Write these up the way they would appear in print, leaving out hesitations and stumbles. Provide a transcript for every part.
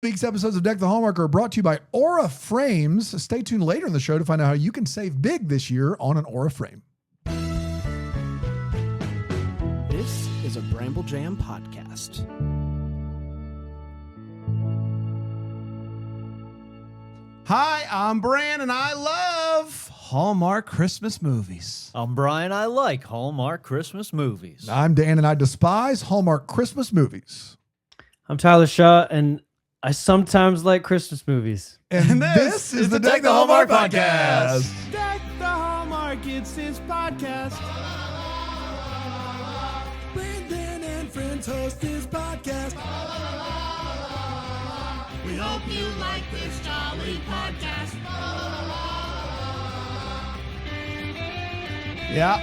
Week's episodes of Deck the Hallmark are brought to you by Aura Frames. Stay tuned later in the show to find out how you can save big this year on an Aura frame. This is a Bramble Jam podcast. Hi, I'm Bran, and I love Hallmark Christmas movies. I'm Brian. I like Hallmark Christmas movies. I'm Dan, and I despise Hallmark Christmas movies. I'm Tyler Shaw, and I sometimes like Christmas movies. And this is the Deck the Hallmark podcast. Deck the Hallmark, it's his podcast. Brandon and friends host this podcast. We hope you like this jolly podcast. Yep.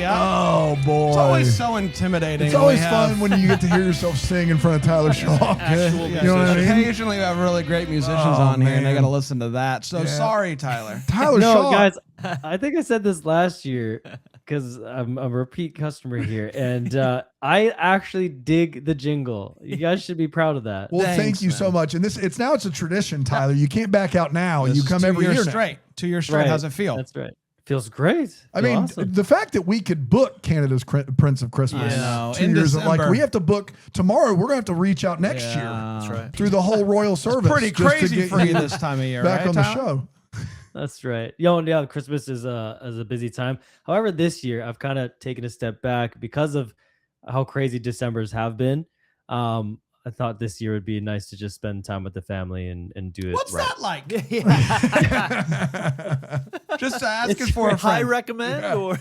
Oh, boy. It's always so intimidating. It's always fun when you get to hear yourself sing in front of Tyler Shaw. You know what I mean? Occasionally we have really great musicians on here, and they got to listen to that. So sorry, Tyler. Tyler No, Shaw. guys, I think I said this last year because I'm a repeat customer here, and I actually dig the jingle. You guys should be proud of that. Well, Thanks, thank you so much. And it's a tradition, Tyler. You can't back out now. This You is come 2 every years year now. straight. 2 years straight. Right. How's it feel? That's right. Feels great. I mean, awesome. the fact that we could book Canada's Prince of Christmas I know. 2 In years, like December. we have to book tomorrow. We're going to have to reach out next year That's right. through the whole royal service. Pretty just to crazy get for you you this time of year, back right, on the Tyler? show. That's right. Yeah, Christmas is a busy time. However, this year I've kind of taken a step back because of how crazy Decembers have been. I thought this year would be nice to just spend time with the family and do it. What's right. that like? Just asking for a High friend. recommend or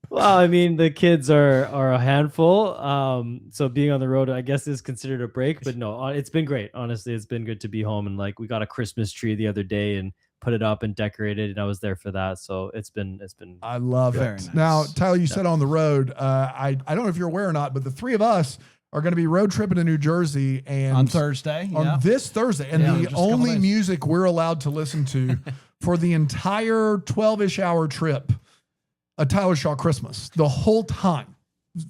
Well, I mean, the kids are a handful. So being on the road, I guess, is considered a break. But no, it's been great. Honestly, it's been good to be home. And like, we got a Christmas tree the other day and put it up and decorated, and I was there for that. So it's been. I love Very it. nice. Now, Tyler, you said on the road. I don't know if you're aware or not, but the three of us are going to be road tripping to New Jersey and On Thursday. on this Thursday, and Yeah, the just a couple only days. music we're allowed to listen to for the entire 12-ish hour trip, a Tyler Shaw Christmas, the whole time.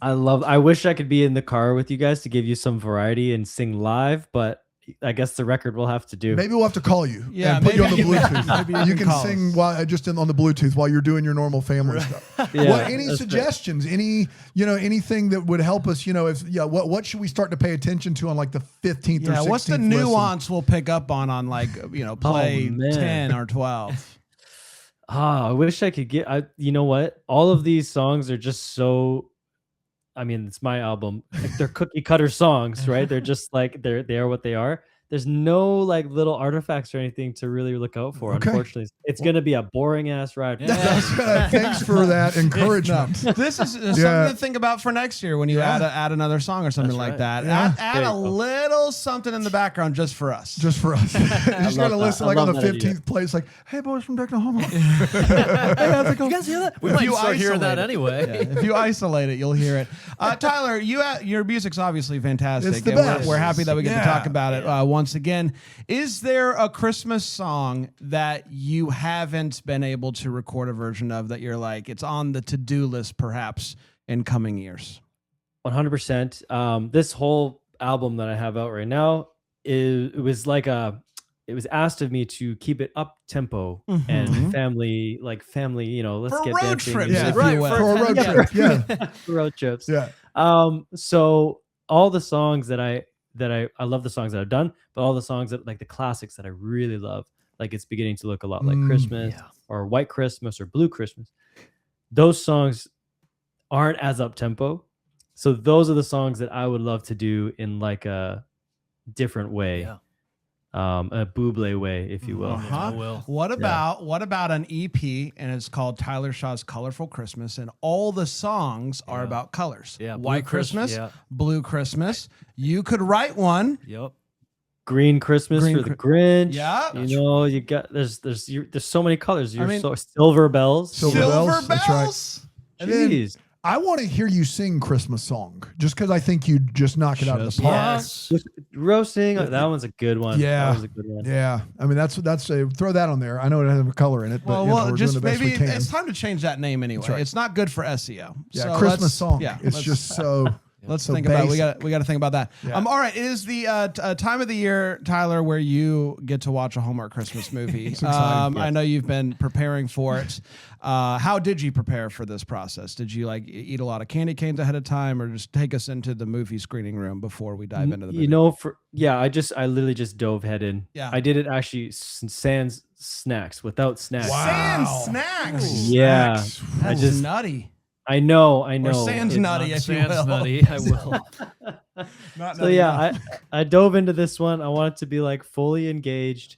I wish I could be in the car with you guys to give you some variety and sing live, but I guess the record will have to do. Maybe we'll have to call you Yeah, and put you on the maybe- Bluetooth. maybe you can call sing us. while, on the Bluetooth while you're doing your normal family stuff. Yeah, What, any that's suggestions? Any anything that would help us? What should we start to pay attention to on like the 15th or 16th? What's the listen? nuance we'll pick up on like, play man. 10 or 12? I wish I could get. You know what? All of these songs are just so. I mean, it's my album. Like, they're cookie cutter songs, right? They're just like they are what they are. There's no like little artifacts or anything to really look out for. Okay. Unfortunately, it's gonna be a boring ass ride. Thanks for that encouragement. This is something to think about for next year when you Yeah. add another song or something That's like that. Yeah. Add There you a go. little something in the background just for us. Just for us. You're just love going to that. listen I like on the love that idea. 15th place, like, hey, boys from Deck the Hallmark. you guys hear that? We If might you start hearing that isolate it. anyway. If you isolate it, you'll hear it. Tyler, your music's obviously fantastic. It's the and best. We're happy that we get to Yeah. talk about it once again. Is there a Christmas song that you haven't been able to record a version of that you're like, it's on the to-do list perhaps in coming years? 100%. This whole album that I have out right now it was asked of me to keep it up tempo and family. Let's For get road dancing. trips, Yeah. if Right, you will. For a road trip. Yeah. For road trips. Yeah. So all the songs that I love, the songs that I've done, but all the songs that like the classics that I really love, like It's Beginning to Look a Lot Like Christmas or White Christmas or Blue Christmas. Those songs aren't as up tempo. So those are the songs that I would love to do in like a different way. Yeah. A Buble way, if you will. Uh-huh. I will. What about an EP and it's called Tyler Shaw's Colorful Christmas and all the songs are about colors? Yeah, Blue White Christmas, Christmas, yeah. Blue Christmas. You could write one. Yep. Green Christmas Green for the Grinch. Yeah. You got there's so many colors. I mean, Silver bells. Silver bells, that's right. bells. And then Jeez. I want to hear you sing Christmas song just because I think you just knock it out of the park. Yes. Roasting. That one's a good one. Yeah. That was a good one. Yeah. I mean, that's throw that on there. I know it has a color in it, but Well, we're just doing the best maybe we can. it's time to change that name anyway. right. It's not good for SEO. Yeah, So Christmas let's- song. Yeah, It's let's- just so Let's So think about. We basic. got to think about that. Yeah. All right. It is the time of the year, Tyler, where you get to watch a Hallmark Christmas movie. exciting. I know you've been preparing for it. How did you prepare for this process? Did you like eat a lot of candy canes ahead of time, or just take us into the movie screening room before we dive into the movie? You know, I literally just dove head in. Yeah. I did it actually sans snacks, without snacks. Sans Wow. snacks. Yeah. That's just- nutty. I know. Or sans It's- nutty, if you Sans will. nutty, I will. Not So nutty yeah, enough. I dove into this one. I wanted to be like fully engaged,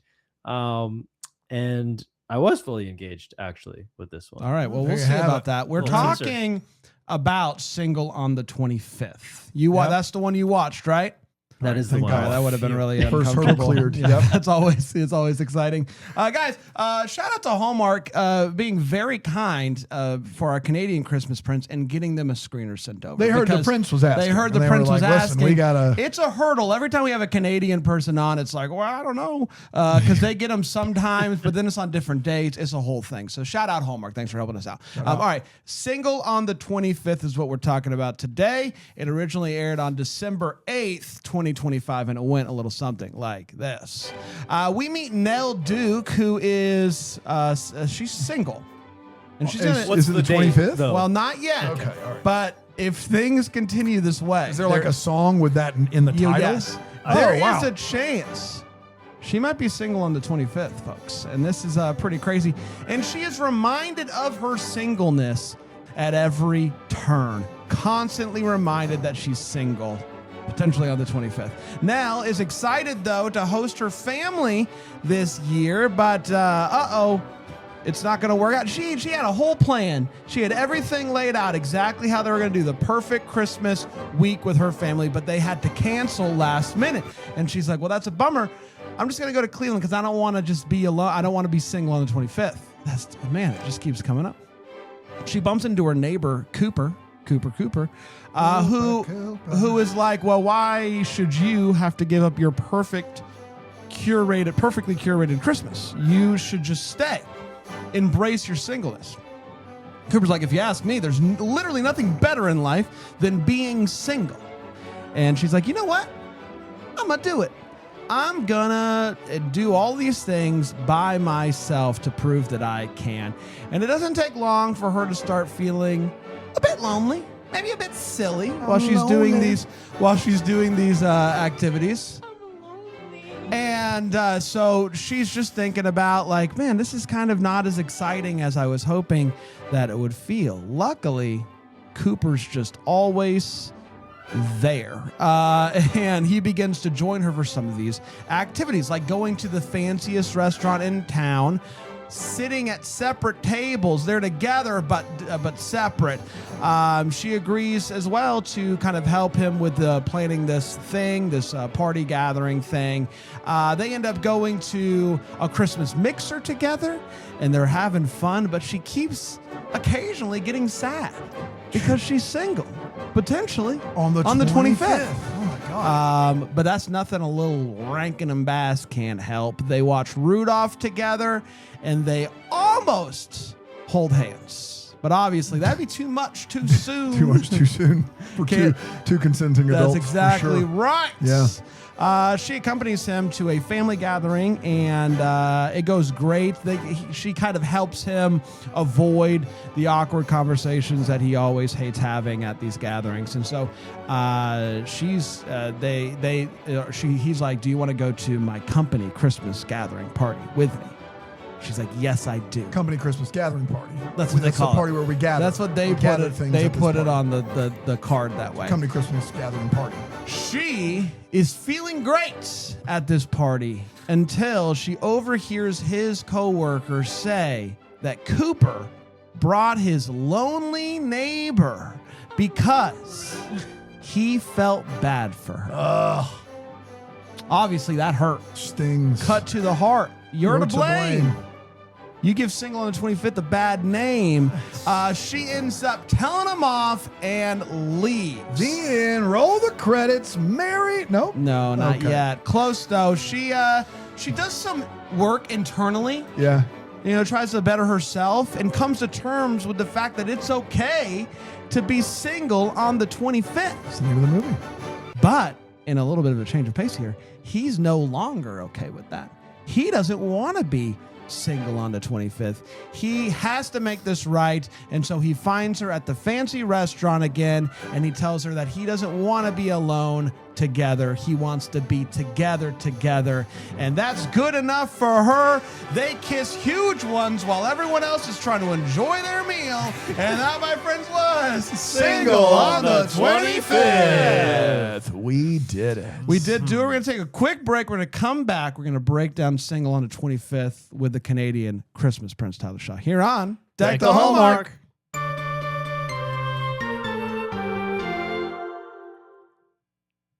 and I was fully engaged actually with this one. All right. Well, There we'll you see have about it. that. We're Little teaser. talking about Single on the 25th. Yep. That's the one you watched, right? That is the Thank one. God. That would have been really First hurdle uncomfortable. cleared. Yeah, Yep. it's always exciting. Guys, shout out to Hallmark being very kind for our Canadian Christmas prince and getting them a screener sent over. They heard the because prince was asking. They heard the and they were prince was like, "Listen, asking. we gotta." It's a hurdle. Every time we have a Canadian person on, it's like, well, I don't know, because they get them sometimes, but then it's on different dates. It's a whole thing. So shout out Hallmark. Thanks for helping us out. All right, Single on the 25th is what we're talking about today. It originally aired on December 8th, 2025, and it went a little something like this. We meet Nell Duke, who is she's single, and she's in it. What's Is it the the date, 25th? though? Well, not yet. Okay, all right. But if things continue this way, Is there like a song with that in the title? Yes. Oh, There is wow. a chance she might be single on the 25th, folks. And this is pretty crazy. And she is reminded of her singleness at every turn, constantly reminded that she's single, potentially on the 25th. Nell is excited, though, to host her family this year, but it's not going to work out. She had a whole plan. She had everything laid out exactly how they were going to do the perfect Christmas week with her family, but they had to cancel last minute. And she's like, well, that's a bummer. I'm just going to go to Cleveland because I don't want to just be alone. I don't want to be single on the 25th. Man, it just keeps coming up. She bumps into her neighbor, Cooper, who is like, well, why should you have to give up your perfectly curated Christmas? You should just stay. Embrace your singleness. Cooper's like, if you ask me, there's literally nothing better in life than being single. And she's like, you know what? I'm going to do it. I'm going to do all these things by myself to prove that I can. And it doesn't take long for her to start feeling a bit lonely, maybe a bit silly while she's doing these activities. And so she's just thinking about like, man, this is kind of not as exciting as I was hoping that it would feel. Luckily, Cooper's just always there. And he begins to join her for some of these activities, like going to the fanciest restaurant in town, sitting at separate tables. They're together, but separate. She agrees as well to kind of help him with planning this party gathering thing. They end up going to a Christmas mixer together, and they're having fun, but she keeps occasionally getting sad because she's single, potentially On the 25th. Oh my God. But that's nothing a little Rankin and Bass can't help. They watch Rudolph together, and they almost hold hands. But obviously, that'd be too much too soon. Too much too soon for two consenting That's adults. for exactly sure. right. Yeah. She accompanies him to a family gathering, and it goes great. She kind of helps him avoid the awkward conversations that he always hates having at these gatherings. And so he's like, "Do you want to go to my company Christmas gathering party with me?" She's like, "Yes, I do." Company Christmas gathering party. That's what they call the it. party where we gather. That's what they We put gather it. things They at this put it party. on the card that way. Company Christmas gathering party. She is feeling great at this party until she overhears his coworker say that Cooper brought his lonely neighbor because he felt bad for her. Ugh. Obviously, that hurt. Stings. Cut to the heart. You're to to blame. blame. You give Single on the 25th a bad name. She ends up telling him off and leaves. The end. Roll the credits. Married. Nope. No, not Okay. yet. Close though. She does some work internally. Yeah. tries to better herself and comes to terms with the fact that it's okay to be single on the 25th. That's the name of the movie. But in a little bit of a change of pace here, he's no longer okay with that. He doesn't want to be single on the 25th. He has to make this right, and so he finds her at the fancy restaurant again, and he tells her that he doesn't want to be alone together. He wants to be together, and that's good enough for her. They kiss huge ones while everyone else is trying to enjoy their meal, and that, my friends, was Single on the 25th. We did it. We did do it. We're going to take a quick break. We're going to come back. We're going to break down Single on the 25th with the Canadian Christmas Prince Tyler Shaw here on Deck the Hallmark.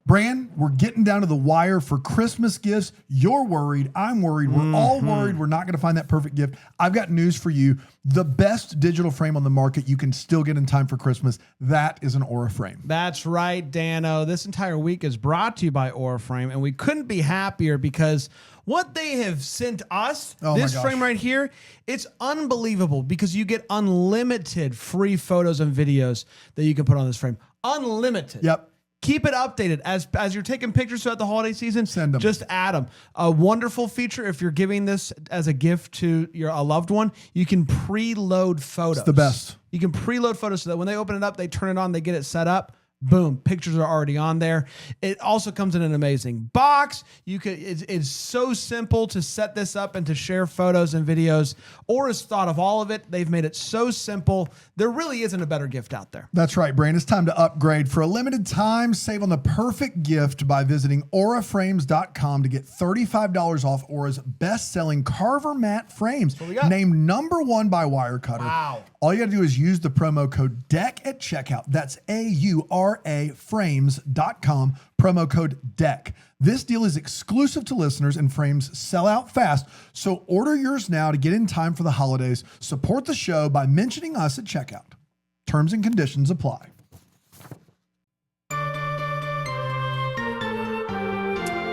Bran, we're getting down to the wire for Christmas gifts. You're worried. I'm worried. We're all worried. We're not going to find that perfect gift. I've got news for you. The best digital frame on the market you can still get in time for Christmas. That is an Aura frame. That's right, Dano. This entire week is brought to you by Aura Frame, and we couldn't be happier because what they have sent us, this frame right here, it's unbelievable because you get unlimited free photos and videos that you can put on this frame. Unlimited. Yep. Keep it updated as you're taking pictures throughout the holiday season. Send them. Just add them. A wonderful feature if you're giving this as a gift to a loved one, you can preload photos. It's the best. You can preload photos so that when they open it up, they turn it on, they get it set up. Boom, pictures are already on there. It also comes in an amazing box. It's so simple to set this up and to share photos and videos. Aura's thought of all of it. They've made it so simple. There really isn't a better gift out there. That's right, Brand. It's time to upgrade. For a limited time, save on the perfect gift by visiting auraframes.com to get $35 off Aura's best-selling Carver matte frames. Named #1 by Wirecutter. Wow. All you got to do is use the promo code DECK at checkout. That's AURAFrames.com, promo code DECK. This deal is exclusive to listeners and frames sell out fast. So order yours now to get in time for the holidays. Support the show by mentioning us at checkout. Terms and conditions apply.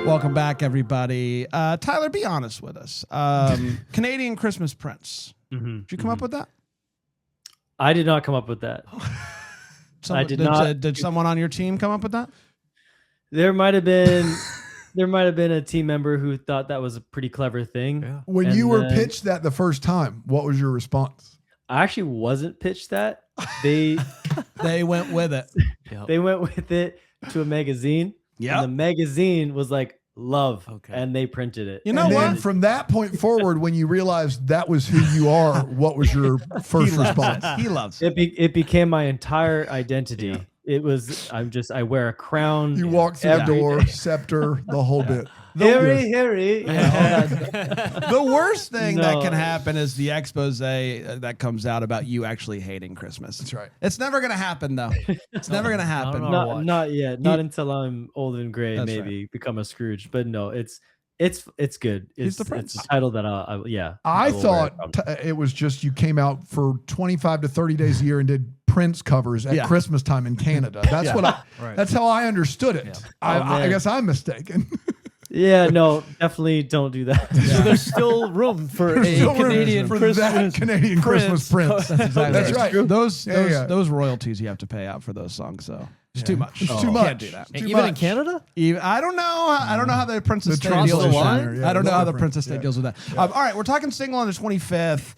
Welcome back, everybody. Tyler, be honest with us. Canadian Christmas Prince. Did you come up with that? I did not come up with that. I did not. Did someone on your team come up with that? There might have been a team member who thought that was a pretty clever thing. Yeah. When And you were then- pitched that the first time, what was your response? I actually wasn't pitched that. They They went with it. they went with it to a magazine. Yep. And the magazine was like, love. Okay. And they printed it. You know And what? then from that point forward, when you realized that was who you are, what was your first response? He loves It became my entire identity. It was I wear a crown. You walk through the every door, day. scepter, the whole bit. Harry. The worst thing that No. can happen is the expose that comes out about you actually hating Christmas. That's right. It's never going to happen, though. It's never going to happen. no. Not yet. Not until I'm old and gray, That's maybe become a Scrooge. But no, it's good. He's the It's prince. a title that I I will wear thought probably. it was just you came out for 25 to 30 days a year and did Prince covers at Yeah. Christmas time in Canada. That's what Right. that's how I understood it. Yeah. I man. guess I'm mistaken. Yeah, no, definitely don't do that. So there's still room for a Still room Canadian for Christmas that Canadian Christmas Prince. That's right. Those Yeah. those royalties you have to pay out for those songs, so it's too much. It's too Can't much. do that. Too Even in much. Canada? I don't know. I don't know how the Princess The State trust deals the with line? that. Yeah, I don't know it's how the different. Princess State Yeah. deals with that. All right, we're talking Single on the 25th.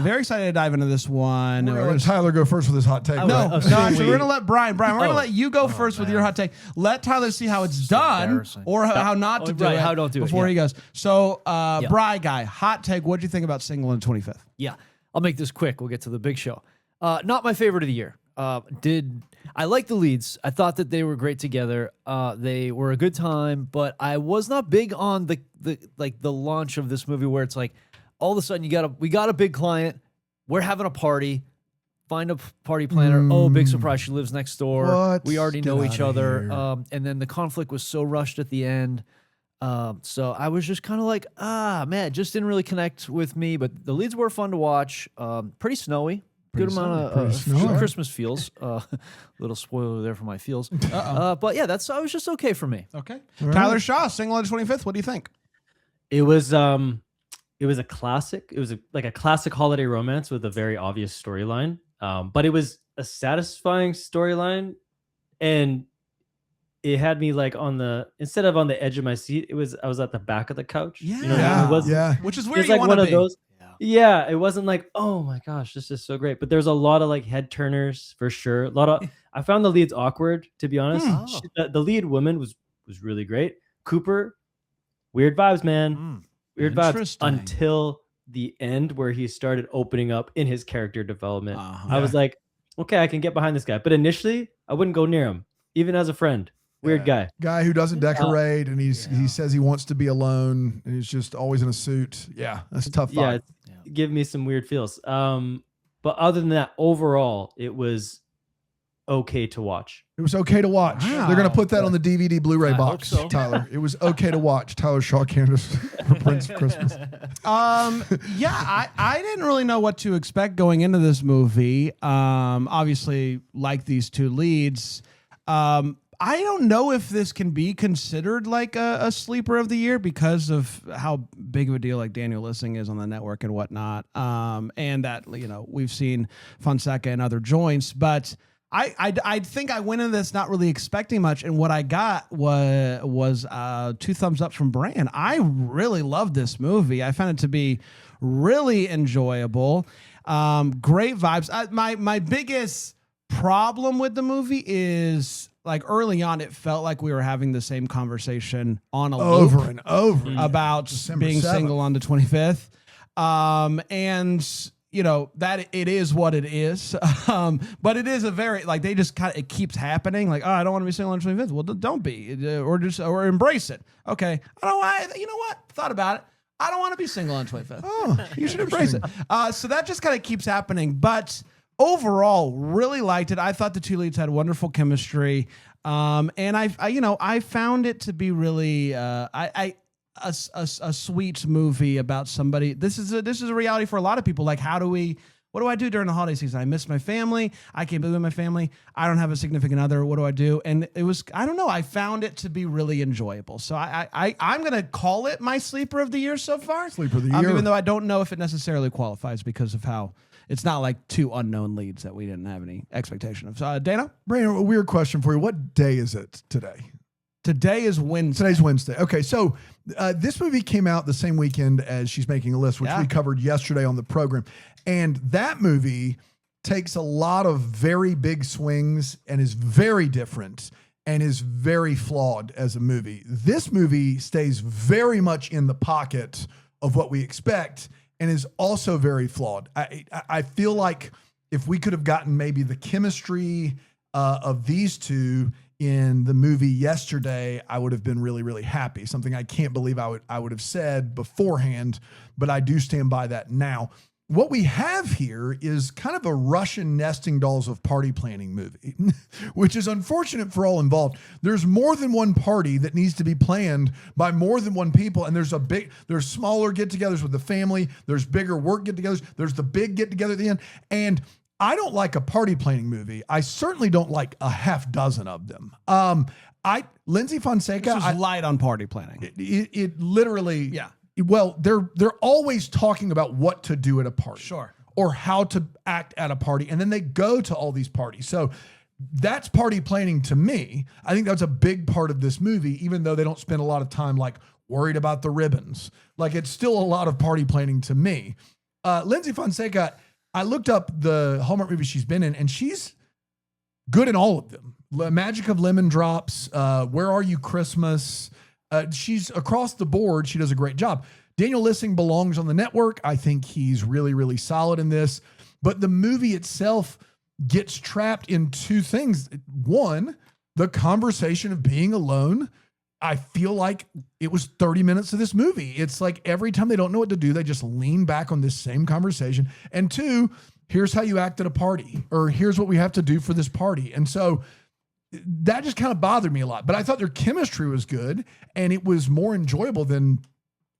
Very excited to dive into this one. We're gonna let Tyler go first with his hot take. No, Oh, actually, we're gonna let Brian. We're gonna Oh. let you go first with your hot take. Let Tyler see how it's done embarrassing. or how not to Oh, do right, it. how don't do it, before yeah. he goes. So, Brian guy, hot take. What do you think about Single on the 25th? Yeah, I'll make this quick. We'll get to the big show. Not my favorite of the year. I like the leads. I thought that they were great together. They were a good time, but I was not big on the launch of this movie where it's like all of a sudden we got a big client. We're having a party. Find a party planner. Oh, big surprise! She lives next door. What? We already know Get each outta other. here. And then the conflict was so rushed at the end. So I was just kind of like, man, it just didn't really connect with me. But the leads were fun to watch. Pretty snowy. Good amount Pretty of snowy. Christmas feels. Little spoiler there for my feels. But yeah, I was just okay for me. Okay. Tyler Shaw, Single on the 25th. What do you think? It was was a classic. It was like a classic holiday romance with a very obvious storyline. But it was a satisfying storyline, and it had me like instead of on the edge of my seat, I was at the back of the couch. Yeah. You know what I mean? It wasn't, Yeah. Which is where it's you like want one to of be. those. Yeah, it wasn't like, oh my gosh, this is so great. But there's a lot of like head turners for sure. I found the leads awkward, to be honest. Oh. The lead woman was really great. Cooper, weird vibes, man. Weird vibes Interesting. until the end where he started opening up in his character development. Uh-huh. I was like, okay, I can get behind this guy. But initially, I wouldn't go near him, even as a friend. Weird guy. Guy who doesn't decorate and he says he wants to be alone and he's just always in a suit. Yeah, that's a tough Yeah, vibe. give me some weird feels. But other than that, overall, it was okay to watch. It was okay to watch. Wow. They're going to put that on the DVD Blu-ray I hope box, so. Tyler. It was okay to watch. Tyler Shaw Candace for Prince of Christmas. Yeah, I didn't really know what to expect going into this movie. Obviously, like these two leads, I don't know if this can be considered like a sleeper of the year because of how big of a deal like Daniel Lissing is on the network and whatnot. And that, we've seen Fonseca and other joints, but I think I went into this not really expecting much, and what I got was 2 thumbs up from Bran. I really loved this movie. I found it to be really enjoyable. Great vibes. My biggest problem with the movie is like early on, it felt like we were having the same conversation on a Over loop and over. about December being 7th. single on the 25th. And that it is what it is. But it is a very, like, they just it keeps happening. Like, oh, I don't want to be single on the 25th. Well, don't be, or embrace it. Okay. You know what? Thought about it. I don't want to be single on the 25th. Oh, you should embrace it. So that just kind of keeps happening. But overall, really liked it. I thought the two leads had wonderful chemistry. And I found it to be really, a sweet movie about somebody. This is a reality for a lot of people. Like, what do I do during the holiday season? I miss my family. I can't be with my family. I don't have a significant other. What do I do? And it was, I don't know. I found it to be really enjoyable. So I'm going to call it my sleeper of the year so far. Sleeper of the year. Even though I don't know if it necessarily qualifies because of how it's not like 2 unknown leads that we didn't have any expectation of. So, Dana? Brandon, a weird question for you. What day is it today? Today is Wednesday. Today's Wednesday. Okay, so this movie came out the same weekend as She's Making a List, which we covered yesterday on the program. And that movie takes a lot of very big swings and is very different and is very flawed as a movie. This movie stays very much in the pocket of what we expect and is also very flawed. I feel like if we could have gotten maybe the chemistry of these two in the movie yesterday, I would have been really, really happy. Something I can't believe I would have said beforehand, but I do stand by that now. What we have here is kind of a Russian nesting dolls of party planning movie, which is unfortunate for all involved. There's more than one party that needs to be planned by more than one people. And there's smaller get-togethers with the family. There's bigger work get-togethers. There's the big get-together at the end. And I don't like a party planning movie. I certainly don't like a half dozen of them. Lyndsy Fonseca, This is light on party planning. it literally, Yeah. Well, they're always talking about what to do at a party, Sure. or how to act at a party, and then they go to all these parties. So that's party planning to me. I think that's a big part of this movie, even though they don't spend a lot of time like worried about the ribbons. Like, it's still a lot of party planning to me. Lyndsy Fonseca, I looked up the Hallmark movies she's been in, and she's good in all of them. Magic of Lemon Drops, Where Are You Christmas? She's across the board. She does a great job. Daniel Lissing belongs on the network. I think he's really, really solid in this. But the movie itself gets trapped in 2 things. One, the conversation of being alone. I feel like it was 30 minutes of this movie. It's like every time they don't know what to do, they just lean back on this same conversation. And 2, here's how you act at a party, or here's what we have to do for this party. And so that just kind of bothered me a lot. But I thought their chemistry was good, and it was more enjoyable than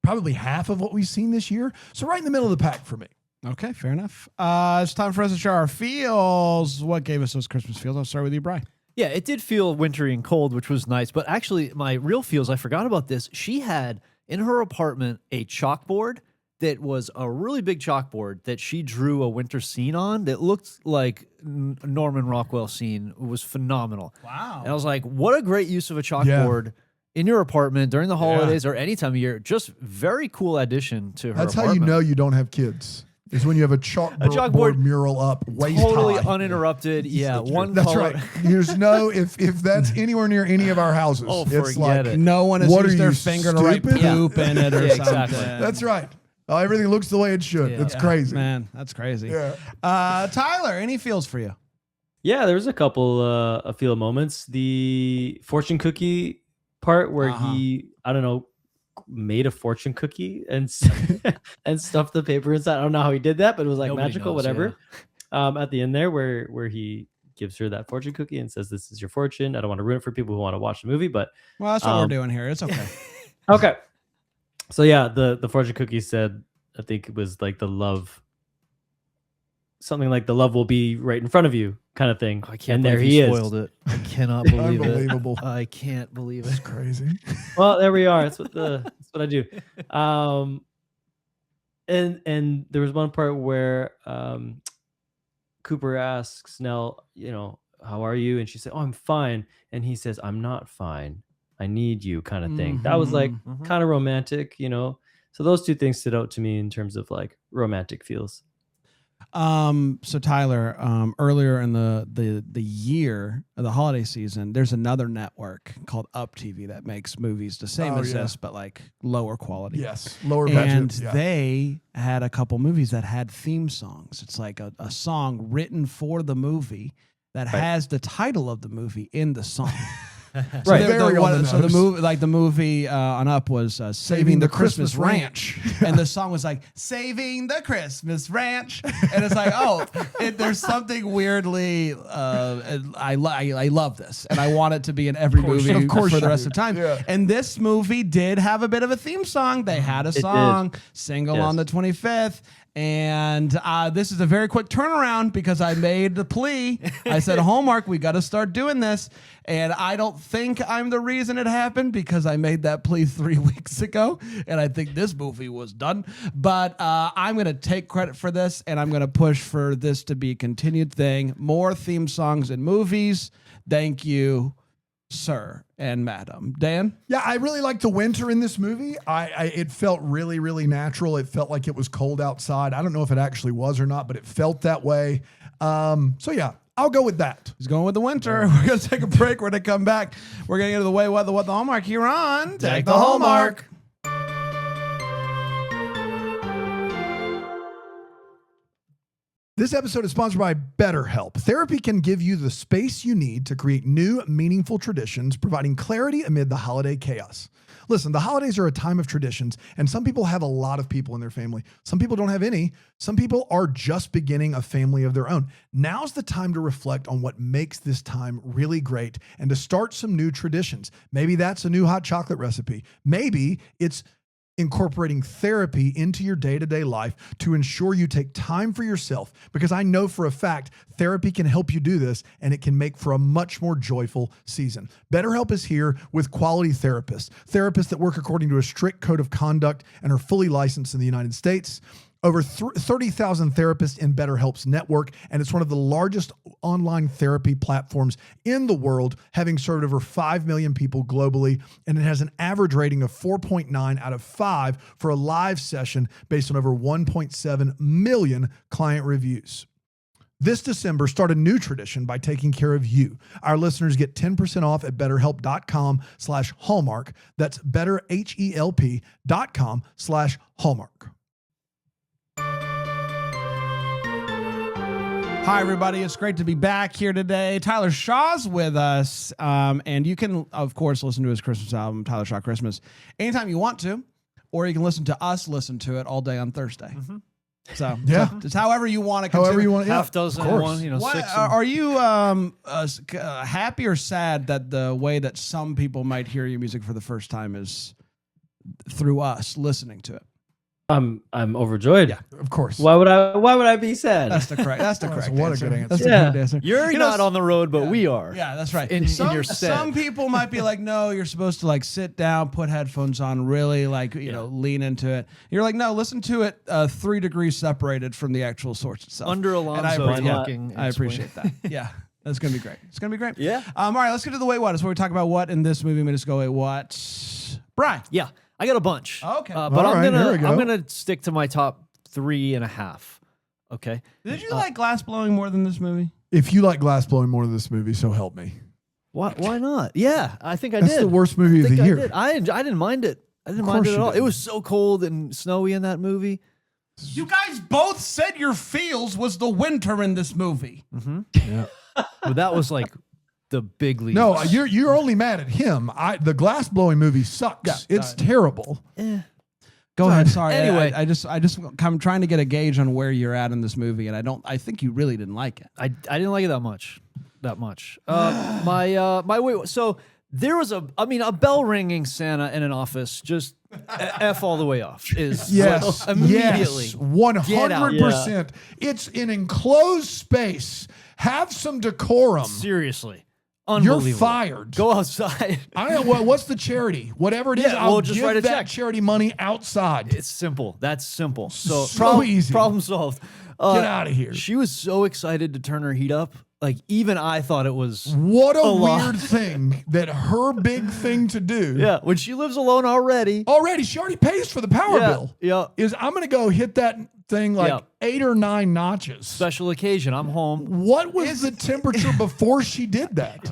probably half of what we've seen this year. So right in the middle of the pack for me. Okay, fair enough. It's time for us to share our feels. What gave us those Christmas feels? I'll start with you, Brian. Yeah, it did feel wintry and cold, which was nice. But actually, my real feels, I forgot about this. She had in her apartment a chalkboard that was a really big chalkboard that she drew a winter scene on that looked like Norman Rockwell scene. It was phenomenal. Wow. And I was like, what a great use of a chalkboard in your apartment during the holidays or any time of year. Just very cool addition to her That's apartment. how you know you don't have kids. Is when you have a chalkboard mural up, waist Totally high. uninterrupted. Yeah, one That's color. right. There's no if that's anywhere near any of our houses. Oh, it's forget like it. No one has What used are their you, finger to write stupid? poop in it or Yeah, something. exactly. that's right. Everything looks the way it should. Yeah. It's crazy. Man, that's crazy. Yeah. Tyler, any feels for you? Yeah, there was a couple a feel moments. The fortune cookie part where he, I don't know, made a fortune cookie and and stuffed the paper inside. I don't know how he did that, but it was like Nobody magical, knows, whatever. At the end there where he gives her that fortune cookie and says, "This is your fortune." I don't want to ruin it for people who want to watch the movie, but Well, that's what we're doing here. It's okay. okay. So yeah, the fortune cookie said, I think it was like the love, something like the love will be right in front of you kind of thing. I can't and believe there he he spoiled is. it. I cannot believe it. Unbelievable. I can't believe It's it. crazy. Well, there we are. That's what I do. And there was one part where Cooper asks Nell, how are you? And she said, "Oh, I'm fine." And he says, "I'm not fine. I need you," kind of thing. That was like kind of romantic, So those two things stood out to me in terms of like romantic feels. So Tyler, earlier in the year of the holiday season, there's another network called Up TV that makes movies the same as this, but like lower quality. Yes. Lower And budget. Yeah. they had a couple movies that had theme songs. It's like a song written for the movie that has the title of the movie in the song. Right. Very on the So the nose. movie, like the movie on Up, was Saving the Christmas Ranch, and the song was like "Saving the Christmas Ranch," and it's like, there's something weirdly. I love this, and I want it to be in every movie Of course for the you rest do. of time. Yeah. And this movie did have a bit of a theme song. They had a song, "Single Yes. on the 25th." And this is a very quick turnaround because I made the plea. I said, Hallmark, we got to start doing this. And I don't think I'm the reason it happened because I made that plea 3 weeks ago. And I think this movie was done. But I'm going to take credit for this and I'm going to push for this to be a continued thing. More theme songs in movies. Thank you, sir and madam. Dan? Yeah, I really liked the winter in this movie. It felt really, really natural. It felt like it was cold outside. I don't know if it actually was or not, but it felt that way. So yeah, I'll go with that. He's going with the winter. We're going to take a break. We're going to come back. We're going to get to the way, what, the Hallmark here on Take the Hallmark. This episode is sponsored by BetterHelp. Therapy can give you the space you need to create new, meaningful traditions, providing clarity amid the holiday chaos. Listen, the holidays are a time of traditions, and some people have a lot of people in their family. Some people don't have any. Some people are just beginning a family of their own. Now's the time to reflect on what makes this time really great and to start some new traditions. Maybe that's a new hot chocolate recipe. Maybe it's incorporating therapy into your day-to-day life to ensure you take time for yourself, because I know for a fact therapy can help you do this and it can make for a much more joyful season. BetterHelp is here with quality therapists that work according to a strict code of conduct and are fully licensed in the United States. Over 30,000 therapists in BetterHelp's network, and it's one of the largest online therapy platforms in the world, having served over 5 million people globally, and it has an average rating of 4.9 out of 5 for a live session based on over 1.7 million client reviews. This December, start a new tradition by taking care of you. Our listeners get 10% off at betterhelp.com/Hallmark. That's betterhelp.com/Hallmark. Hi, everybody. It's great to be back here today. Tyler Shaw's with us. And you can, of course, listen to his Christmas album, Tyler Shaw Christmas, anytime you want to, or you can listen to us listen to it all day on Thursday. So, Yeah. it's however you want to However consider. you want, yeah, Half dozen, of course. one, What, 6. are you happy or sad that the way that some people might hear your music for the first time is through us listening to it? I'm overjoyed. Yeah. Of course. Why would I be sad? That's the correct. That's the correct. What a answer. good answer. That's the Yeah. correct answer. You're You know, not on the road, but we are. Yeah, that's right. In some, your stead. some people might be like, no, you're supposed to like sit down, put headphones on, really like, you know, lean into it. You're like, no, listen to it 3 degrees separated from the actual source itself. Under And I Alonzo appreciate- talking. I appreciate that. Yeah. That's going to be great. It's going to be great. Yeah. All right, let's get to the wait what. It's where we talk about what in this movie made us go, wait, what? Brian. Yeah, I got a bunch. Okay. But All right, here we go. I'm gonna stick to my top 3.5. Okay. Did you like glass blowing more than this movie? If you like glass blowing more than this movie, so help me. Why not? Yeah, I think I That's did. the worst movie I of think the I year. did. I didn't mind it. I didn't Of mind course it at you all. It didn't. was so cold and snowy in that movie. You guys both said your feels was the winter in this movie. Yeah. But that was like the big leagues. No, you're only mad at him. The glass blowing movie sucks. Yeah, It's terrible. Go ahead. Sorry. Anyway. I'm trying to get a gauge on where you're at in this movie, and I think you really didn't like it. I didn't like it that much. My wait. So there was a bell ringing Santa in an office. Just f all the way off. Is Yes, immediately. yes, 100%. It's an enclosed space. Have some decorum. Seriously, You're unbelievable. fired. Go outside. I don't know what's the charity, whatever it is. Yeah, I'll well, just give write a that check. charity money outside. It's simple. That's simple. So, So easy. Problem solved. Get out of here. She was so excited to turn her heat up. Like even I thought it was. What a lot. weird thing that her big thing to do. Yeah, when she lives alone already. She already pays for the power bill. Yeah. Is I'm going to go hit that thing like Yeah. 8 or 9 notches. Special occasion. I'm home. What was the temperature before she did that?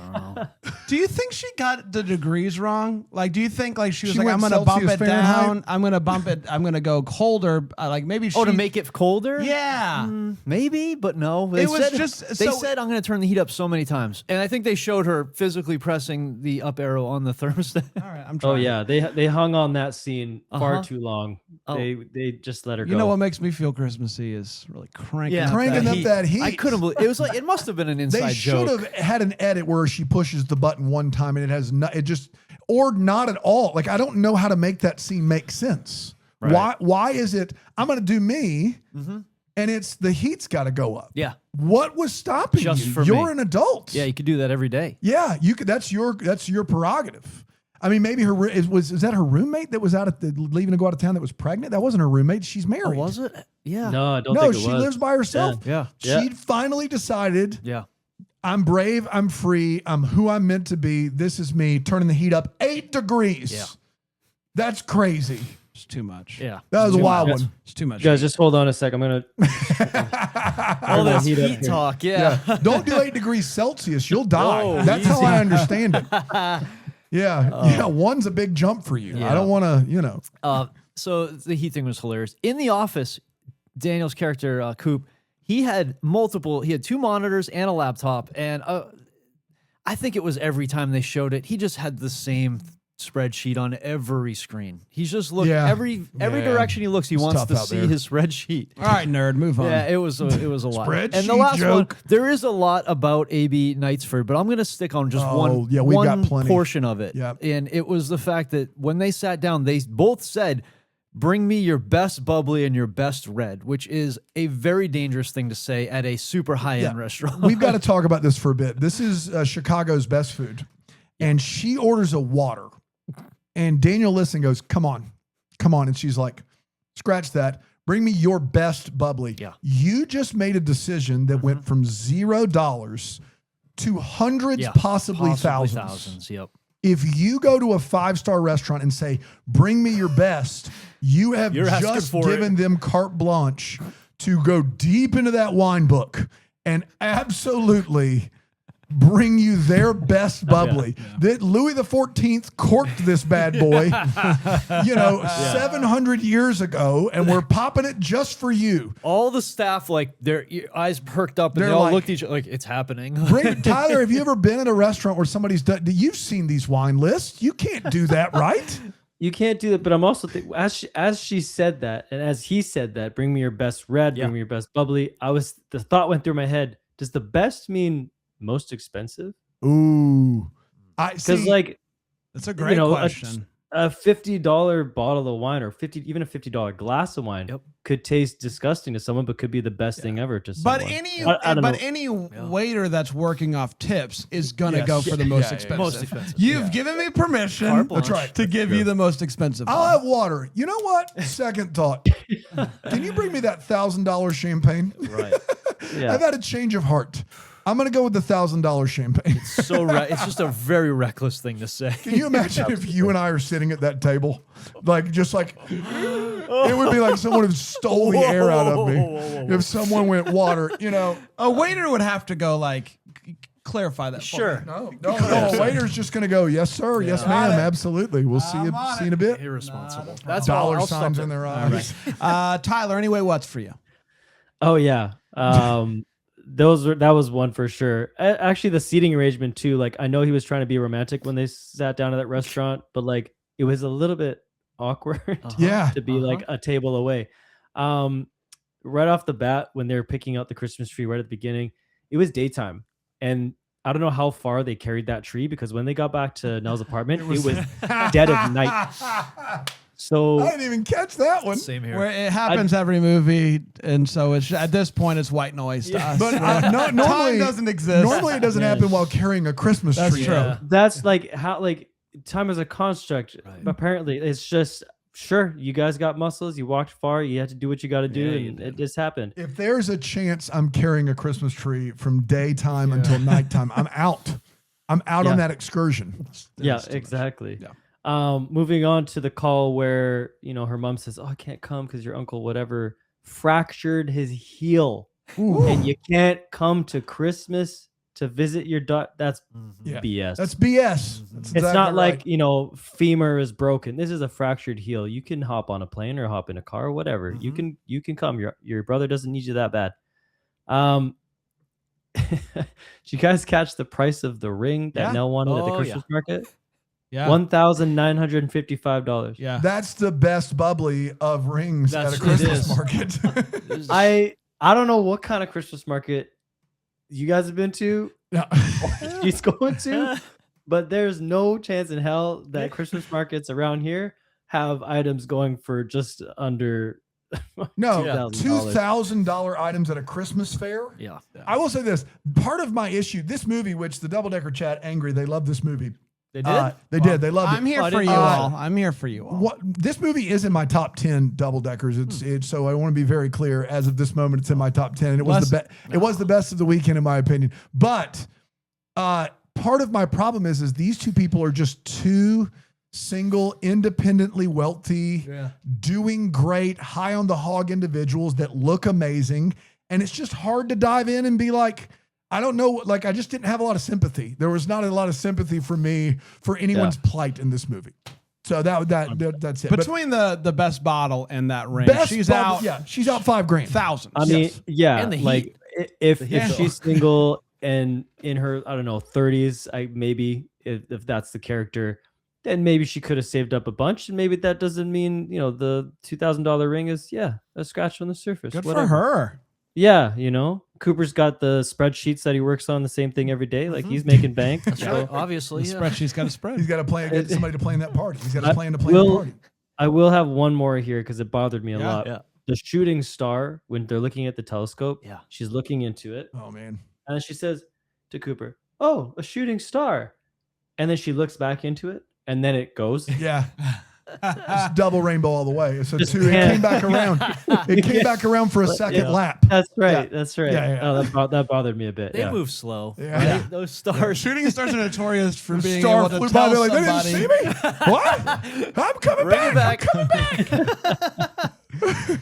Do you think she got the degrees wrong? Like, do you think like she was She like, went I'm gonna bump Celsius, it Fahrenheit? down, I'm gonna bump it, I'm gonna go colder? Like maybe she. Oh, to make it colder? Yeah. Maybe, but no. It was just- They so- said I'm going to turn the heat up so many times, and I think they showed her physically pressing the up arrow on the thermostat. All right, I'm trying. Oh yeah, they hung on that scene far Uh-huh. too long. Oh. They just let her go. You know what makes me feel Christmassy is really cranking Yeah. up Cranking that up heat. that heat. I couldn't believe it was like it must have been an inside They should joke. have had an edit where she pushes the button one time and it has not, it just, or not at all. Like, I don't know how to make that scene make sense. Right. Why is it, I'm going to do me and it's the heat's got to go up. Yeah, What was stopping Just you? for You're me. an adult. yeah, you could do that every day. Yeah, you could. That's your prerogative. I mean, maybe is that her roommate that was leaving to go out of town that was pregnant? That wasn't her roommate. She's married. Oh, was it? Yeah. No, I don't No, think it she was. lives by herself. Yeah. Yeah. She finally decided, Yeah. I'm brave, I'm free, I'm who I'm meant to be. This is me, turning the heat up 8 degrees. Yeah. That's crazy. It's too much. Yeah. That was a Too wild much. one. It's too much. Guys, just hold on a sec. I'm gonna. All the this heat up heat here. talk. Yeah. Don't do 8 degrees Celsius. You'll die. Whoa, That's how easy. I understand it. Yeah. One's a big jump for you. I Yeah. don't want to, So the heat thing was hilarious. In the office, Daniel's character, Coop, he had 2 monitors and a laptop. And I think it was every time they showed it, he just had the same spreadsheet on every screen. He's just looking Yeah. every Yeah. direction he looks, he wants tough to out see there. his spreadsheet. All right, nerd, move on. Yeah, it was a lot. Spreadsheet And the last joke. one, there is a lot about AB Knightsford, but I'm going to stick on just one, yeah, we've got one plenty. portion of it. Yeah. And it was the fact that when they sat down, they both said, bring me your best bubbly and your best red, which is a very dangerous thing to say at a super high-end restaurant. We've got to talk about this for a bit. This is Chicago's best food. And she orders a water. And Daniel Lissing goes, come on. And she's like, scratch that. Bring me your best bubbly. Yeah. You just made a decision that went from $0 to hundreds, possibly thousands. Yep. If you go to a 5-star restaurant and say, bring me your best, you have You're asking just for given them carte blanche to go deep into that wine book and absolutely bring you their best bubbly. That Louis XIV corked this bad boy, 700 years ago, and we're popping it just for you. All the staff, like, their eyes perked up and They're they all like- looked at each other like, it's happening. Tyler, have you ever been at a restaurant where somebody's done? You've seen these wine lists. You can't do that, right? You can't do that, but I'm also as she said that, and as he said that, bring me your best red, Yeah. bring me your best bubbly. The thought went through my head: does the best mean most expensive? Ooh, I Because see. like That's a great a- question. a $50 bottle of wine or even a $50 glass of wine could taste disgusting to someone, but could be the best thing ever to someone. But any waiter that's working off tips is gonna go for the most expensive. Most expensive. You've given me permission to give you the most expensive. I'll have water. You know what? Second thought. Can you bring me that $1,000 champagne? Right. Yeah. I've had a change of heart. I'm going to go with the $1,000 champagne. It's just a very reckless thing to say. Can you imagine if you and I are sitting at that table? It would be like someone had stole the air out of me. If someone went water, A waiter would have to go clarify that. Sure. No, a waiter's just going to go, yes, sir. Yes, ma'am. Absolutely. We'll see you in a bit. Irresponsible. That's Dollar I'll signs stop in it. their eyes. Tyler, anyway, what's for you? Oh yeah. That was one for sure. Actually, the seating arrangement too. Like, I know he was trying to be romantic when they sat down at that restaurant, but like it was a little bit awkward. To be like a table away. Right off the bat, when they were picking out the Christmas tree right at the beginning, it was daytime, and I don't know how far they carried that tree, because when they got back to Nell's apartment, it was dead of night. So I didn't even catch that one. Same here. Where it happens every movie, and so it's at this point it's white noise to us. But normally time doesn't exist. Normally, it doesn't happen while carrying a Christmas tree. true. That's like how time is a construct. Right. Apparently, it's just sure you guys got muscles. You walked far. You had to do what you got to do, and it just happened. If there's a chance I'm carrying a Christmas tree from daytime until nighttime, I'm out. I'm out on that excursion. Yeah, exactly. Yeah. Moving on to the call where her mom says, "Oh, I can't come because your uncle whatever fractured his heel, and you can't come to Christmas to visit your daughter." That's BS. That's BS. That's It's not exactly like femur is broken. This is a fractured heel. You can hop on a plane or hop in a car or whatever. You can come. Your brother doesn't need you that bad. Did you guys catch the price of the ring that Nell wanted at the Christmas market? Yeah. $1,955. Yeah. That's the best bubbly of rings at a Christmas market. I don't know what kind of Christmas market you guys have been to. Yeah. She's going to, but there's no chance in hell that Christmas markets around here have items going for just under $2,000 items at a Christmas fair. Yeah. I will say this. Part of my issue, this movie, which the Double Decker chat angry, they love this movie. They did? They did. They loved it. I'm here for you all. I'm here for you all. What this movie is in my top 10 double deckers. It's so I want to be very clear. As of this moment, it's in my top 10. And it was it was the best of the weekend in my opinion. But part of my problem is these two people are just two single, independently wealthy, doing great, high on the hog individuals that look amazing, and it's just hard to dive in and be like, I don't know, like I just didn't have a lot of sympathy. There was not a lot of sympathy for me for anyone's plight in this movie. So that's it. Between the best bottle and that ring, she's out. Yeah, she's out $5,000. Thousands. I mean, And the like if she's single and in her 30s, if that's the character, then maybe she could have saved up a bunch, and maybe that doesn't mean the $2,000 ring is a scratch on the surface. Good for her. Yeah, Cooper's got the spreadsheets that he works on the same thing every day. Like he's making bank. That's right. Obviously, the spreadsheet's got a spread. He's got to play get somebody to play in that party. He's got to plan to play in the party. I will have one more here because it bothered me a lot. Yeah. The shooting star, when they're looking at the telescope, she's looking into it. Oh man! And then she says to Cooper, "Oh, a shooting star," and then she looks back into it, and then it goes. Yeah. It's double rainbow all the way. So it came back around. It came back around for a second lap. That's right. Yeah. That's right. Yeah. Oh, that bothered me a bit. They move slow. Yeah. Right? Those stars. Shooting stars are notorious for being Star able to flew tell by. They're like, somebody. they didn't see me. What? I'm coming Bring back. it back. I'm coming back.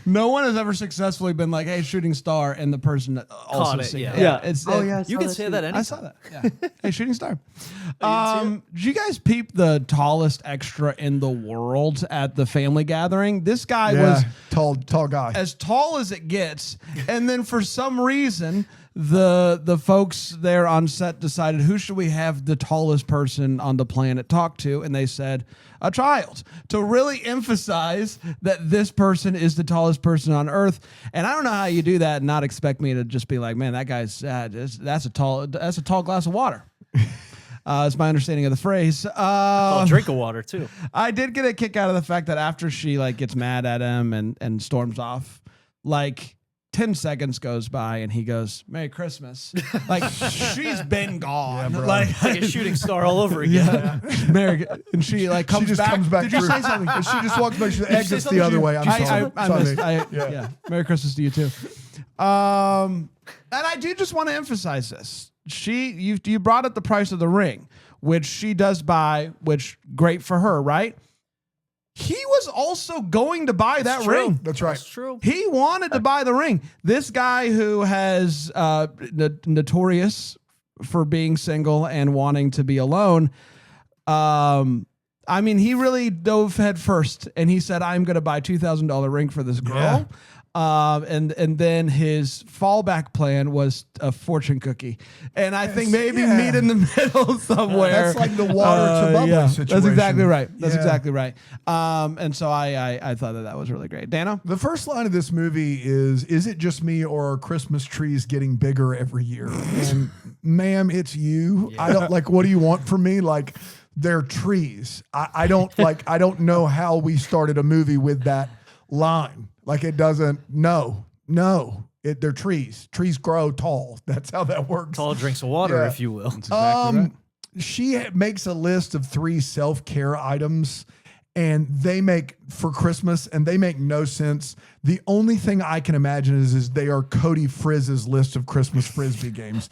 No one has ever successfully been like, "Hey, shooting star," and the person that also Caught it, seen yeah. it. Yeah. It's You can say that anytime. I saw that. Yeah. Hey, shooting star. Did you guys peep the tallest extra in the world at the family gathering? This guy was tall guy. as tall as it gets, and then for some reason the folks there on set decided, who should we have the tallest person on the planet talk to, and they said a child, to really emphasize that this person is the tallest person on earth. And I don't know how you do that and not expect me to just be like, man, that guy's that's a tall glass of water. Is my understanding of the phrase. Oh, drink of water too. I did get a kick out of the fact that after she like gets mad at him and storms off, like 10 seconds goes by and he goes, "Merry Christmas." Like she's been gone. bro. Like Like a shooting star all over again. yeah. Merry, and she like comes she just back. comes back Did you through. say something? She just walks back. She you say exits the something? other way. I'm sorry. I Sorry. missed. Yeah. Merry Christmas to you too. And I do just want to emphasize this. You brought up the price of the ring, which she does buy, which great for her, right? He was also going to buy that True. ring. That's right. That's true. He wanted to buy the ring. This guy who has notorious for being single and wanting to be alone. I mean, he really dove head first, and he said, "I'm going to buy $2,000 ring for this girl." Yeah. And then his fallback plan was a fortune cookie, and I think maybe yeah. meet in the middle somewhere. That's like the water to bubbly situation. That's exactly right. That's Yeah. exactly right. And so I thought that was really great. Dano? The first line of this movie is it just me or are Christmas trees getting bigger every year? And ma'am, it's you. I don't like, what do you want from me? Like, they're trees. I don't know how we started a movie with that line. Like, it doesn't, no. They're trees. Trees grow tall. That's how that works. Tall drinks of water, Yeah. if you will. She makes a list of 3 self-care items, and they make for Christmas, and they make no sense. The only thing I can imagine is they are Cody Frizz's list of Christmas Frisbee games.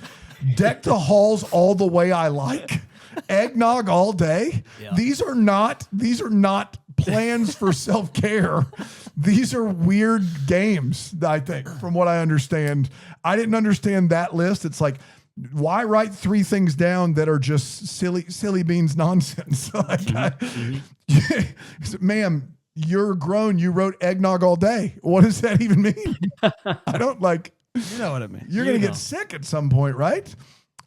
Deck the halls all the way I like. Eggnog all day. Yeah. These are not plans for self-care. These are weird games, I think, from what I understand. I didn't understand that list. It's like, why write 3 things down that are just silly beans nonsense? Like, ma'am, you're grown. You wrote eggnog all day. What does that even mean? I don't like. You know what I mean. You're going to get sick at some point, right?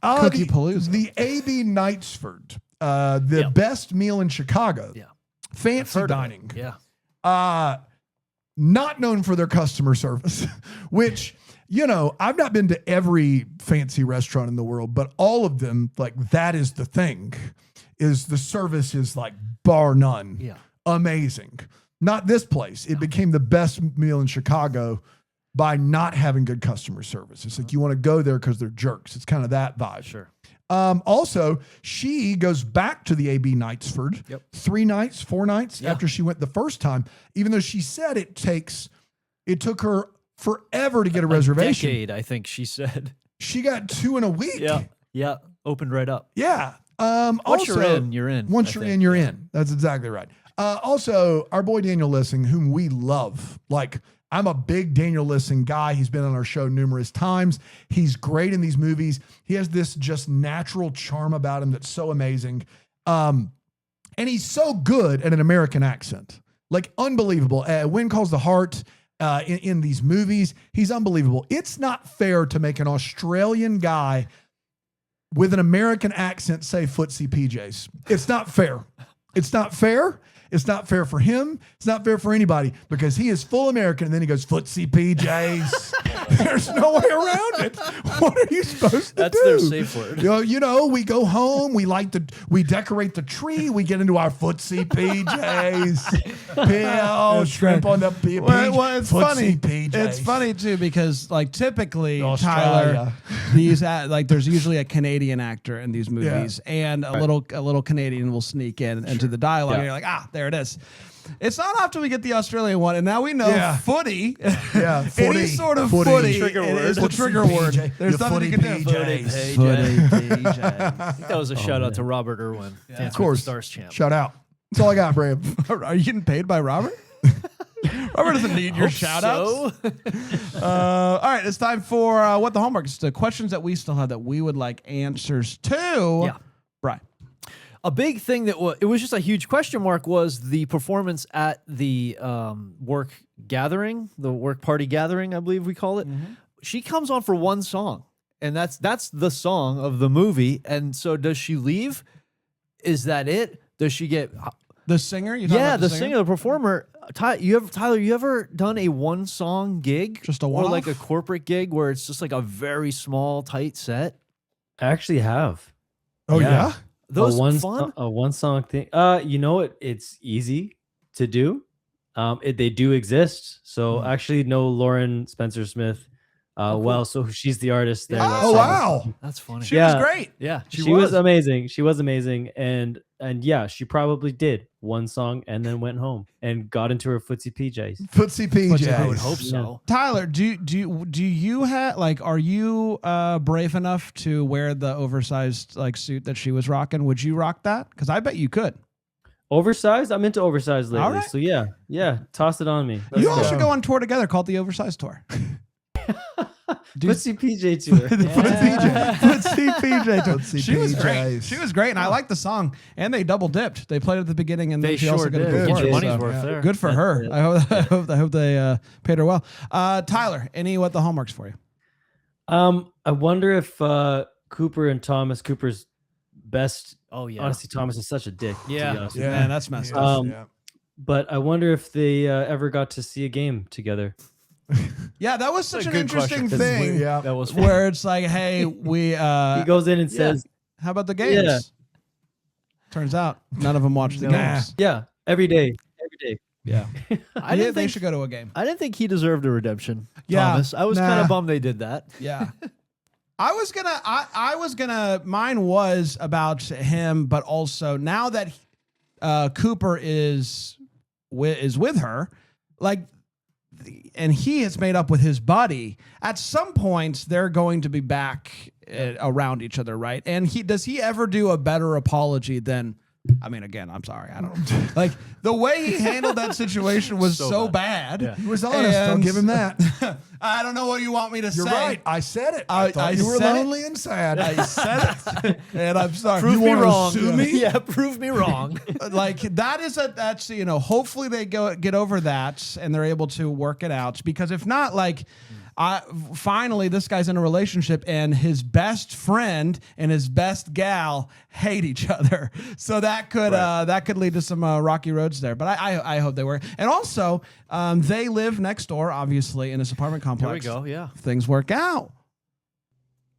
Cookie Palooza. The A.B. Knightsford, the best meal in Chicago. Yeah. Fancy Heard of it. dining. Yeah. Not known for their customer service, which, you know, I've not been to every fancy restaurant in the world, but all of them, like, that is the thing, is the service is like bar none. Yeah. Amazing. Not this place. It became the best meal in Chicago by not having good customer service. It's like, you want to go there because they're jerks. It's kind of that vibe. Sure. Also, she goes back to the A.B. Knightsford 4 nights after she went the first time, even though she said it took her forever to get a reservation. Decade, I think she said. She got 2 in a week. Yeah. Opened right up. Yeah. Once Also, you're in, you're in. Once I you're think. in, you're in. That's exactly right. Also, our boy Daniel Lissing, whom we love. Like, I'm a big Daniel Lissing guy. He's been on our show numerous times. He's great in these movies. He has this just natural charm about him that's so amazing. And he's so good at an American accent. Like, unbelievable. Wind Calls the Heart in these movies, he's unbelievable. It's not fair to make an Australian guy with an American accent say footsie PJs. It's not fair. It's not fair. It's not fair for him. It's not fair for anybody because he is full American and then he goes, footsie PJs. There's no way around it. What are you supposed to That's do? their safe word. You know, we go home, we decorate the tree, we get into our footsie PJs. Pill, shrimp on the PJ. Well, it's funny. PJs. It's funny too because, like, typically, Australia. Tyler, like, there's usually a Canadian actor in these movies, and a little Canadian will sneak in into the dialogue, and you're like, there it is. It's not often we get the Australian one, and now we know footy. Yeah, Any sort of footy. Trigger it word. is the trigger word. PJ. There's Your nothing you footy can do. PJs. Footy PJ. I think that was a shout out to Robert Irwin. Of course. Stars champ. Shout out. That's all I got, Bram. Are you getting paid by Robert? Robert doesn't need your shout outs. So, All right, it's time for What the Hallmark. It's the questions that we still have that we would like answers to. Yeah. Brian. a big thing that it was just a huge question mark was the performance at the work gathering, the work party gathering, I believe we call it. Mm-hmm. She comes on for one song, and that's the song of the movie. And so does she leave? Is that it? Does she get The singer? You talking yeah, about the singer, the performer. Tyler, you ever done a one song gig? Just a or one-off? like a corporate gig where it's just like a very small, tight set? I actually have. Oh, yeah? Those a fun? one song thing. You know what? It's easy to do. They do exist. So actually, no Lauren Spencer Smith. Well, so she's the artist there. that Oh, sang wow. That's funny. She was great. Yeah, She was amazing. She was amazing, and yeah, she probably did one song and then went home and got into her footsie PJs. Footsie PJs. I would hope so. Tyler, do you have like, are you brave enough to wear the oversized like suit that she was rocking? Would you rock that? Because I bet you could. Oversized? I'm into oversized lately. All right. So yeah, toss it on me. Let's You all go. should go on tour together called the Oversized Tour. Footsie PJ tour. Footsie PJ tour. Footsie She was great. PJs. She was great, and I like the song. And they double dipped. They played at the beginning, and They then she also sure got a did. good Get chorus, your money's so worth there. good for her. I hope they paid her well. Tyler, any what the hallmarks for you? I wonder if Cooper and Thomas, Cooper's best. Oh yeah. Honestly, Thomas is such a dick. to be Yeah. honest with you. Man, that's messed up. But I wonder if they ever got to see a game together. Yeah, that was such an good interesting question. thing. Yeah. That was fun. Where it's like, hey, we He goes in and says, how about the games? Yeah. Turns out none of them watched the Nah. games. "Yeah, every day." Yeah, I yeah, didn't they think should go to a game. I didn't think he deserved a redemption. Yeah. Thomas. I was kind Nah. of bummed they did that. Yeah. I was gonna mine was about him, but also now that Cooper is with her, like, and he has made up with his buddy, at some point they're going to be back around each other, right? And does he ever do a better apology than, I mean, again, I'm sorry, I don't know. Like, the way he handled that situation was so bad. Yeah. He was honest. I'll give him that. I don't know what you want me to You're say. right. I said it. I thought I you were said it. lonely and sad. I said it, and I'm sorry. Prove You me wanna wrong. sue me? Yeah, prove me wrong. Like, that's hopefully they get over that and they're able to work it out, because if not, like, finally this guy's in a relationship and his best friend and his best gal hate each other, so that could lead to some rocky roads there. But I hope they work. And also they live next door, obviously, in this apartment complex. There we go. Yeah. Things work out.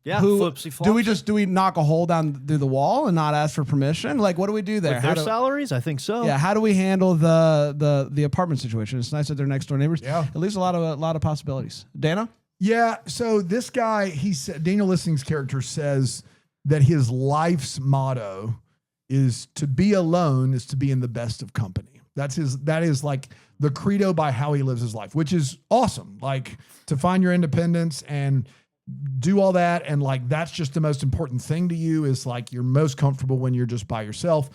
Yeah. Do Flipsy flops. we knock a hole down through the wall and not ask for permission? Like, what do we do there? With their salaries? I think so. Yeah, how do we handle the apartment situation? It's nice that they're next door neighbors. Yeah. It leaves a lot of possibilities. Dana? Yeah. So this guy, he said, Daniel Lissing's character says that his life's motto is to be alone is to be in the best of company. That is like the credo by how he lives his life, which is awesome. Like, to find your independence and do all that. And like, that's just the most important thing to you, is like, you're most comfortable when you're just by yourself.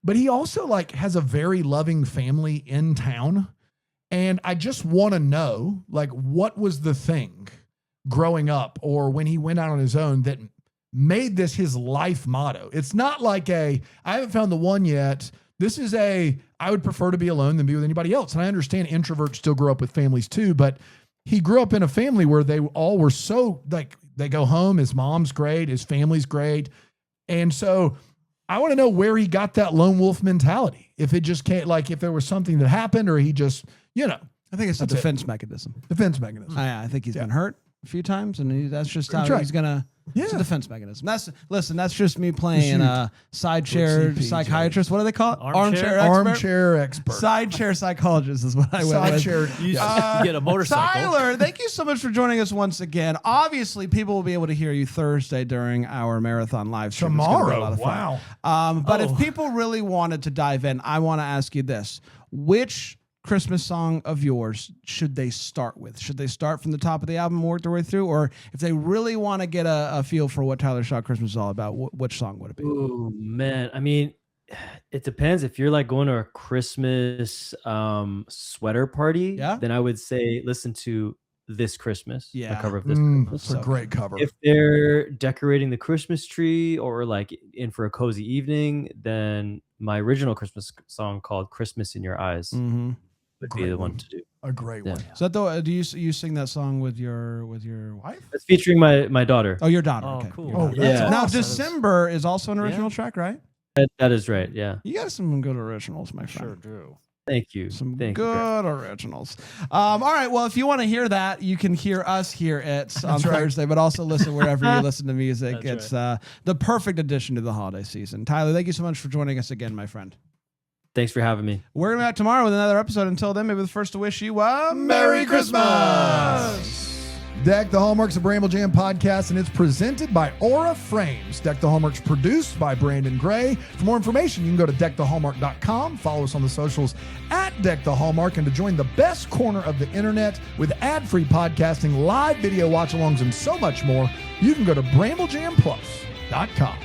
But he also like has a very loving family in town. And I just want to know, like, what was the thing growing up or when he went out on his own that made this his life motto? It's not like I haven't found the one yet. This is I would prefer to be alone than be with anybody else. And I understand introverts still grow up with families too, but he grew up in a family where they all were so, like, they go home, his mom's great, his family's great. And so I want to know where he got that lone wolf mentality. If it just can't, like, if there was something that happened, or he just, I think it's a defense mechanism. defense mechanism. I think he's been hurt a few times, and that's just how That's right. he's gonna. It's a Yeah. defense mechanism. That's just me playing Shoot. side chair CPJ. psychiatrist. What do they call it? Armchair? Armchair expert. Side chair psychologist is what I went Side with. chair. You get a motorcycle. Tyler, thank you so much for joining us once again. Obviously, people will be able to hear you Thursday during our marathon live stream. It's gonna be a lot Tomorrow. of fun. Wow. But if people really wanted to dive in, I want to ask you this: which Christmas song of yours should they start with? Should they start from the top of the album and work their way through? Or if they really want to get a feel for what Tyler Shaw Christmas is all about, which song would it be? Oh man, I mean, it depends. If you're like going to a Christmas sweater party, then I would say listen to This Christmas, the cover of This Christmas. That's a great cover. If they're decorating the Christmas tree or like in for a cozy evening, then my original Christmas song called "Christmas in Your Eyes" Mm-hmm. would be the one to do. A great one. So that do you sing that song with your wife? It's featuring my daughter. Oh, your daughter. Oh, okay. cool. Your Oh, daughter. that's Yeah. Now, awesome. December is also an original track, right? That is right. Yeah. You got some good originals, my friend. Sure do. Thank you. Some Thank you, Greg. good originals. All right. Well, if you want to hear that, you can hear us hear it on Thursday, but also listen wherever you listen to music. It's the perfect addition to the holiday season. Tyler, thank you so much for joining us again, my friend. Thanks for having me. We're going to be back tomorrow with another episode. Until then, maybe the first to wish you a Merry Christmas! Deck the Hallmark's a Bramble Jam podcast, and it's presented by Aura Frames. Deck the Hallmark's produced by Brandon Gray. For more information, you can go to deckthehallmark.com. Follow us on the socials at Deck the Hallmark. And to join the best corner of the internet with ad-free podcasting, live video watch-alongs, and so much more, you can go to BrambleJamPlus.com.